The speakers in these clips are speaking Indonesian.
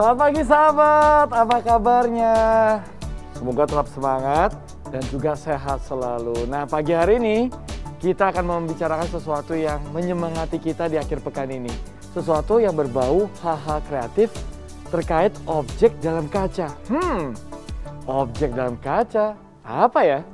Selamat pagi sahabat, apa kabarnya? Semoga tetap semangat dan juga sehat selalu. Nah, pagi hari ini kita akan membicarakan sesuatu yang menyemangati kita di akhir pekan ini. Sesuatu yang berbau hal-hal kreatif terkait objek dalam kaca. Objek dalam kaca, apa ya?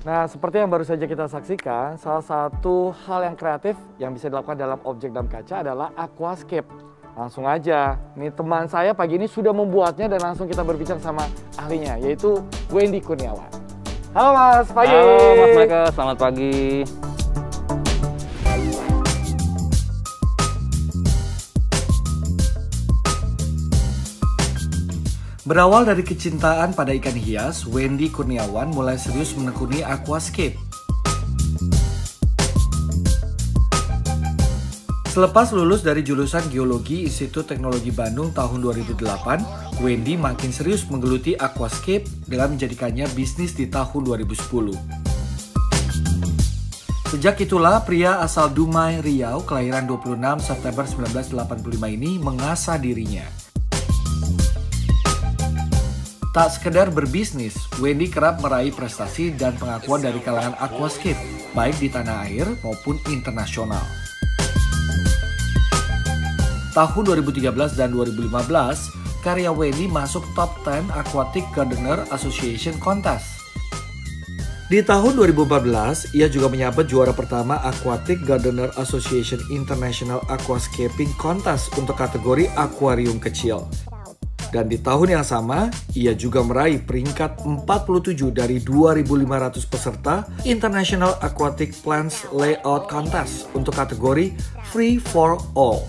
Nah, seperti yang baru saja kita saksikan, salah satu hal yang kreatif yang bisa dilakukan dalam objek dalam kaca adalah aquascape. Langsung aja, nih teman saya pagi ini sudah membuatnya dan langsung kita berbincang sama ahlinya, yaitu Wendy Kurniawan. Halo Mas, pagi. Halo Mas Michael, selamat pagi. Berawal dari kecintaan pada ikan hias, Wendy Kurniawan mulai serius menekuni aquascape. Selepas lulus dari jurusan Geologi Institut Teknologi Bandung tahun 2008, Wendy makin serius menggeluti aquascape dengan menjadikannya bisnis di tahun 2010. Sejak itulah pria asal Dumai, Riau, kelahiran 26 September 1985 ini mengasah dirinya. Tak sekedar berbisnis, Wendy kerap meraih prestasi dan pengakuan dari kalangan aquascape, baik di tanah air maupun internasional. Tahun 2013 dan 2015, karya Wendy masuk top 10 Aquatic Gardener Association Contest. Di tahun 2014, ia juga menyabet juara pertama Aquatic Gardener Association International Aquascaping Contest untuk kategori akuarium kecil. Dan di tahun yang sama, ia juga meraih peringkat 47 dari 2.500 peserta International Aquatic Plants Layout Contest untuk kategori Free for All.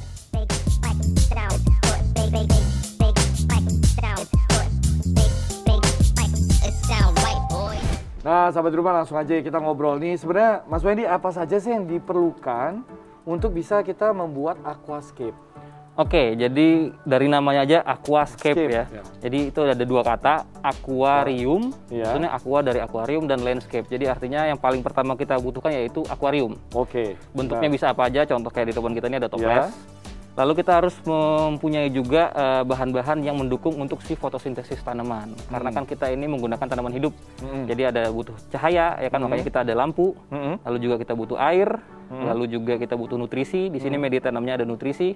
Nah, sahabat di rumah, langsung aja kita ngobrol nih. Sebenarnya Mas Wendy, apa saja sih yang diperlukan untuk bisa kita membuat aquascape? Oke, jadi dari namanya aja aquascape ya. Jadi itu ada dua kata, aquarium, maksudnya aqua dari aquarium, dan landscape. Jadi artinya yang paling pertama kita butuhkan yaitu aquarium. Oke. Bentuknya bisa apa aja, contoh kayak di depan kita ini ada toples. Lalu kita harus mempunyai juga bahan-bahan yang mendukung untuk si fotosintesis tanaman. Karena kan kita ini menggunakan tanaman hidup. Jadi ada butuh cahaya, ya kan, makanya kita ada lampu. Lalu juga kita butuh air. Lalu juga kita butuh nutrisi. Di sini media tanamnya ada nutrisi.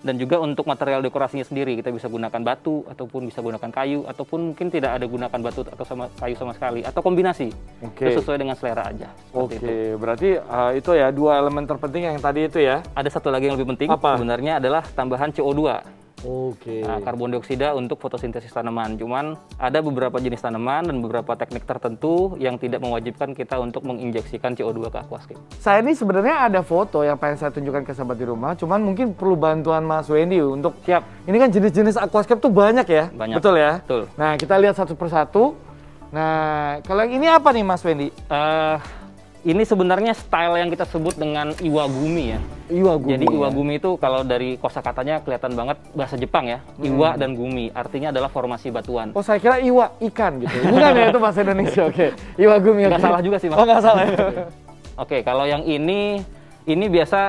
Dan juga untuk material dekorasinya sendiri kita bisa gunakan batu ataupun bisa gunakan kayu ataupun mungkin tidak ada gunakan batu atau kayu sama sekali atau kombinasi. Itu sesuai dengan selera aja. Oke, berarti itu ya dua elemen terpenting yang tadi itu ya. Ada satu lagi yang lebih penting. Apa? Sebenarnya adalah tambahan CO2. Oke. Karbon dioksida untuk fotosintesis tanaman. Cuman ada beberapa jenis tanaman dan beberapa teknik tertentu yang tidak mewajibkan kita untuk menginjeksikan CO2 ke aquascape. Saya ini sebenarnya ada foto yang pengen saya tunjukkan ke sahabat di rumah, cuman mungkin perlu bantuan Mas Wendy untuk Siap. Ini kan jenis-jenis aquascape tuh banyak ya? Banyak. Betul ya? Betul. Nah, kita lihat satu persatu. Nah, kalau yang ini apa nih Mas Wendy? Ini sebenarnya style yang kita sebut dengan iwagumi ya. Iwagumi. Jadi iwagumi itu kalau dari kosakatanya kelihatan banget bahasa Jepang ya. Iwa dan gumi artinya adalah formasi batuan. Oh, saya kira iwa ikan gitu. Bukan ya, itu bahasa Indonesia. Oke. Iwagumi. Nggak salah juga sih, Mas. Oh, nggak salah ya. Oke, kalau yang ini biasa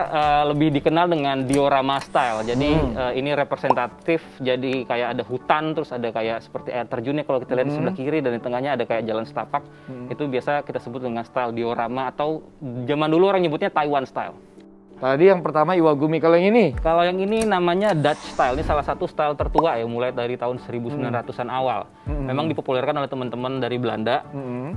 lebih dikenal dengan diorama style. Jadi ini representatif, jadi kayak ada hutan, terus ada kayak seperti air terjunnya kalau kita lihat di sebelah kiri, dan di tengahnya ada kayak jalan setapak. Itu biasa kita sebut dengan style diorama, atau zaman dulu orang nyebutnya Taiwan style. Tadi yang pertama Iwagumi, kalau yang ini? Kalau yang ini namanya Dutch style. Ini salah satu style tertua ya, mulai dari tahun 1900-an awal. Memang dipopulerkan oleh teman-teman dari Belanda.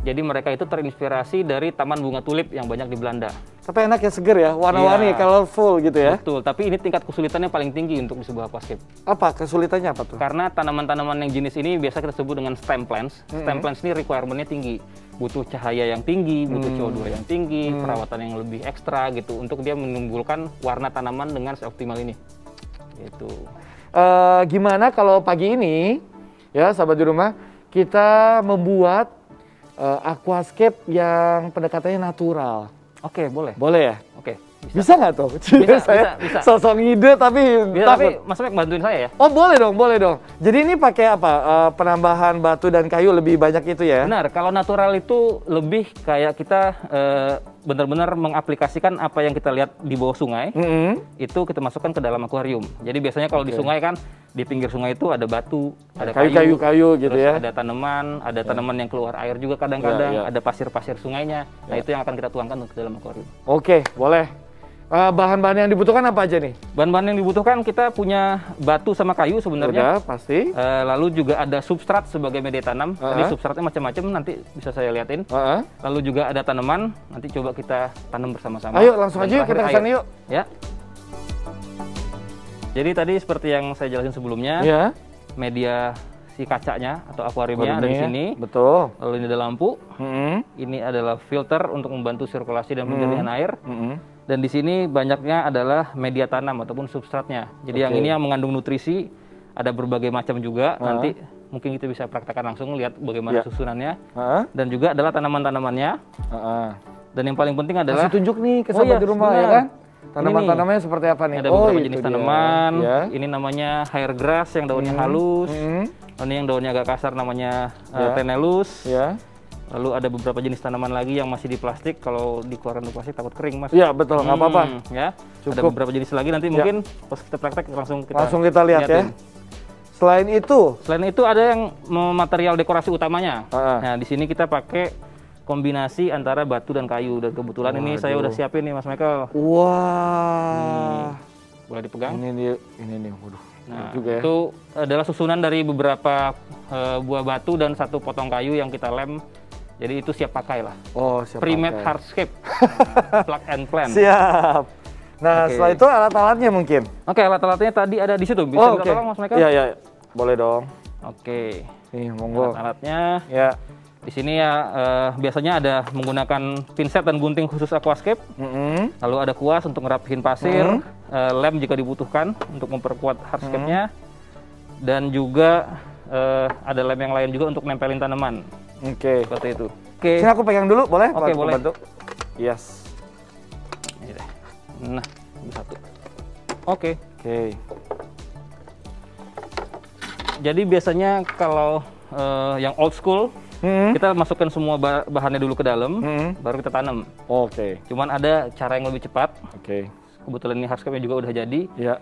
Jadi mereka itu terinspirasi dari taman bunga tulip yang banyak di Belanda. Tapi enak ya, seger ya, warna-warni, Iya. colorful gitu ya. Betul, tapi ini tingkat kesulitannya paling tinggi untuk di sebuah aquascape. Apa kesulitannya apa tuh? Karena tanaman-tanaman yang jenis ini biasa kita sebut dengan stem plants. Stem plants ini requirement-nya tinggi. Butuh cahaya yang tinggi, butuh CO2 yang tinggi, perawatan yang lebih ekstra gitu untuk dia menimbulkan warna tanaman dengan seoptimal ini. Gitu. Gimana kalau pagi ini, ya sahabat di rumah, kita membuat aquascape yang pendekatannya natural. Oke, boleh. Boleh ya? Oke. Bisa nggak tuh? Saya bisa. sosok ngide tapi Bisa, tapi takut. Mas Mek bantuin saya ya. Oh boleh dong, boleh dong. Jadi ini pakai apa? Penambahan batu dan kayu lebih banyak itu ya? Benar, kalau natural itu lebih kayak kita benar-benar mengaplikasikan apa yang kita lihat di bawah sungai, itu kita masukkan ke dalam akuarium. Jadi biasanya kalau di sungai kan, di pinggir sungai itu ada batu, ada kayu gitu terus ya? ada tanaman yang keluar air juga kadang-kadang, Ya. ada pasir-pasir sungainya. Nah itu yang akan kita tuangkan ke dalam akuarium. Oke, boleh. Bahan-bahan yang dibutuhkan apa aja nih? Bahan-bahan yang dibutuhkan kita punya batu sama kayu sebenarnya. Udah, pasti. Lalu juga ada substrat sebagai media tanam. Tadi substratnya macam-macam, nanti bisa saya liatin. Lalu juga ada tanaman, nanti coba kita tanam bersama-sama. Ayo langsung Dan aja yuk, kita terakhir kesana air. yuk. Ya. Jadi tadi seperti yang saya jelasin sebelumnya, Ya. media si kacanya atau akuariumnya ada di sini. Betul. Lalu ini ada lampu. Ini adalah filter untuk membantu sirkulasi dan penjernihan air. Dan di sini banyaknya adalah media tanam ataupun substratnya. Jadi yang ini yang mengandung nutrisi, ada berbagai macam juga. Nanti mungkin kita bisa praktekkan langsung, lihat bagaimana susunannya. Dan juga adalah tanaman-tanamannya. Dan yang paling penting adalah Kasih tunjuk nih ke sahabat di rumah ya kan? Tanaman-tanamannya seperti apa nih? ada beberapa jenis itu tanaman. dia. Ini namanya hair grass yang daunnya halus. Ini yang daunnya agak kasar namanya tenellus. Ya. Lalu ada beberapa jenis tanaman lagi yang masih di plastik. Kalau dikeluarkan dari plastik takut kering, Mas. Iya betul, nggak apa-apa. Ya. Ada Cukup. beberapa jenis lagi, nanti mungkin pas kita praktek langsung kita lihat ya. liatin. Selain itu, Selain itu ada yang material dekorasi utamanya. Nah, di sini kita pakai kombinasi antara batu dan kayu. Dan kebetulan ini saya udah siapin nih, Mas Michael. wah, Boleh dipegang? ini nih, waduh, Nah, juga ya. itu adalah susunan dari beberapa buah batu dan satu potong kayu yang kita lem. Jadi itu siap pakai lah. Oh, siap Primate pakai. hardscape, plug and plan. Siap. Nah, Oke. setelah itu alat-alatnya mungkin. Oke, alat-alatnya tadi ada di situ. Bisa minta tolong, Mas Michael? Iya, iya. Boleh dong. Oke. Nih, monggo. Alat-alatnya Ya. di sini ya biasanya ada menggunakan pinset dan gunting khusus aquascape. Lalu ada kuas untuk ngerapihin pasir, lem jika dibutuhkan untuk memperkuat hardscape-nya. Dan juga ada lem yang lain juga untuk nempelin tanaman. Oke. Seperti itu. Oke. Sini aku pegang dulu, boleh? Oke, Bantu- boleh. bantu. Yes. Ini deh. Nah, ini satu. Oke. Oke. Jadi biasanya kalau yang old school, kita masukkan semua bahannya dulu ke dalam, baru kita tanam. Oke. Cuman ada cara yang lebih cepat. Oke. Kebetulan ini hardscape-nya juga udah jadi. Ya.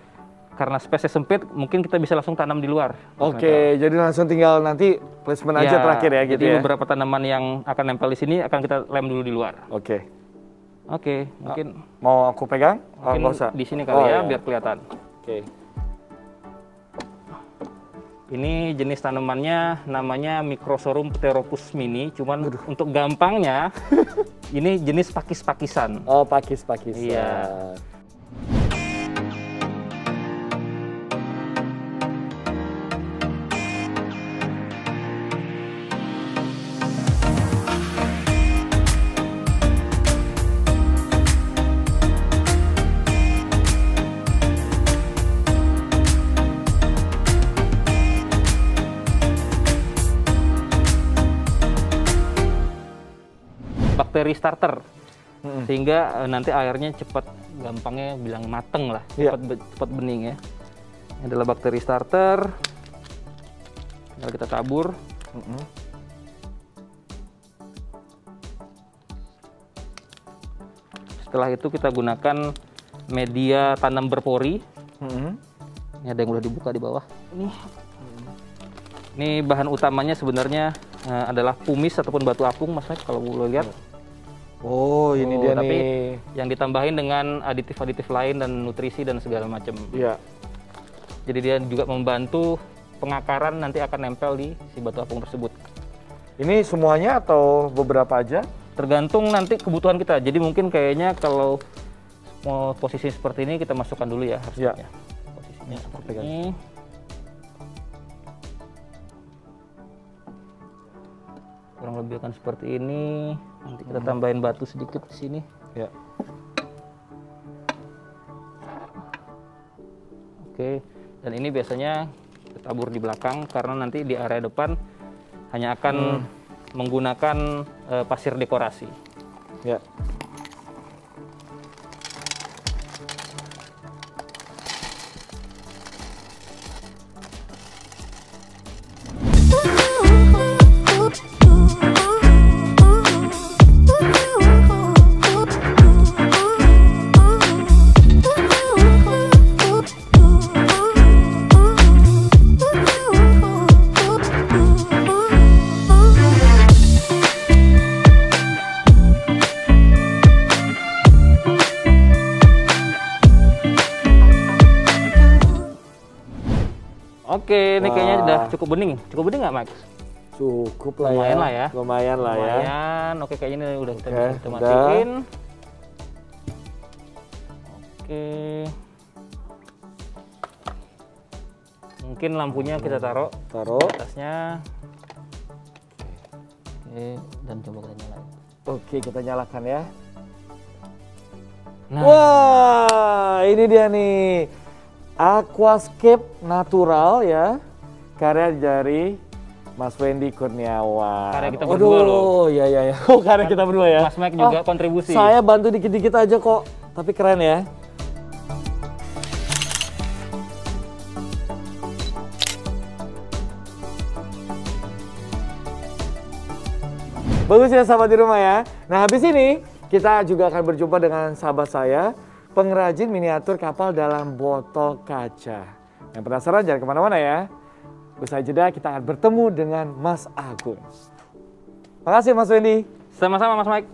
Karena space sempit, mungkin kita bisa langsung tanam di luar. Oke, jadi langsung tinggal nanti placement aja terakhir ya gitu jadi ya. beberapa tanaman yang akan nempel di sini akan kita lem dulu di luar. Oke. Oke, mungkin Mau aku pegang? Oh, nggak usah. di sini kali Oh, ya, iya. biar kelihatan. Oke. Ini jenis tanamannya namanya Microsorhum pteropus mini. Cuman untuk gampangnya, ini jenis pakis-pakisan. Oh, pakis-pakis. Iya. Bakteri starter. Sehingga nanti airnya cepat, gampangnya bilang mateng lah, Iya. cepat bening ya. Ini adalah bakteri starter. Tinggal kita tabur. Setelah itu kita gunakan media tanam berpori. Ini ada yang udah dibuka di bawah. Ini bahan utamanya sebenarnya adalah pumice ataupun batu apung, Mas Mek, kalau boleh lihat. Oh, ini dia tapi nih. yang ditambahin dengan aditif-aditif lain dan nutrisi dan segala macam. Iya. Jadi dia juga membantu pengakaran nanti akan nempel di si batu apung tersebut. Ini semuanya atau beberapa aja? Tergantung nanti kebutuhan kita. Jadi mungkin kayaknya kalau mau posisi seperti ini kita masukkan dulu ya harusnya. Ya. Posisinya seperti Pegang. ini. Kurang lebih akan seperti ini. Nanti kita tambahin batu sedikit di sini. Ya. Oke. Dan ini biasanya kita tabur di belakang karena nanti di area depan hanya akan menggunakan pasir dekorasi. Ya. Oke, ini kayaknya Wah. udah cukup bening. Cukup bening nggak, Max? Cukup lah Lumayan ya. lah ya. Lumayan lah ya. Lumayan. Oke, kayaknya ini udah kita Oke, bisa kita udah. matiin. Oke. Mungkin lampunya kita taruh Taruh. atasnya. Oke, dan coba kita nyalain. Oke, kita nyalakan ya. Nah, Wah, ini dia nih. Aquascape natural ya. Karya dari Mas Wendy Kurniawan. Karya kita berdua loh. Iya iya iya. Oh, karya kita berdua ya. Mas Mike juga kontribusi. Saya bantu dikit-dikit aja kok. Tapi keren ya. Bagus ya sahabat di rumah ya. Nah habis ini kita juga akan berjumpa dengan sahabat saya, pengrajin miniatur kapal dalam botol kaca. Yang penasaran jangan kemana-mana ya. Usai jeda kita akan bertemu dengan Mas Agung. Makasih Mas Wendy. Sama-sama Mas Mike.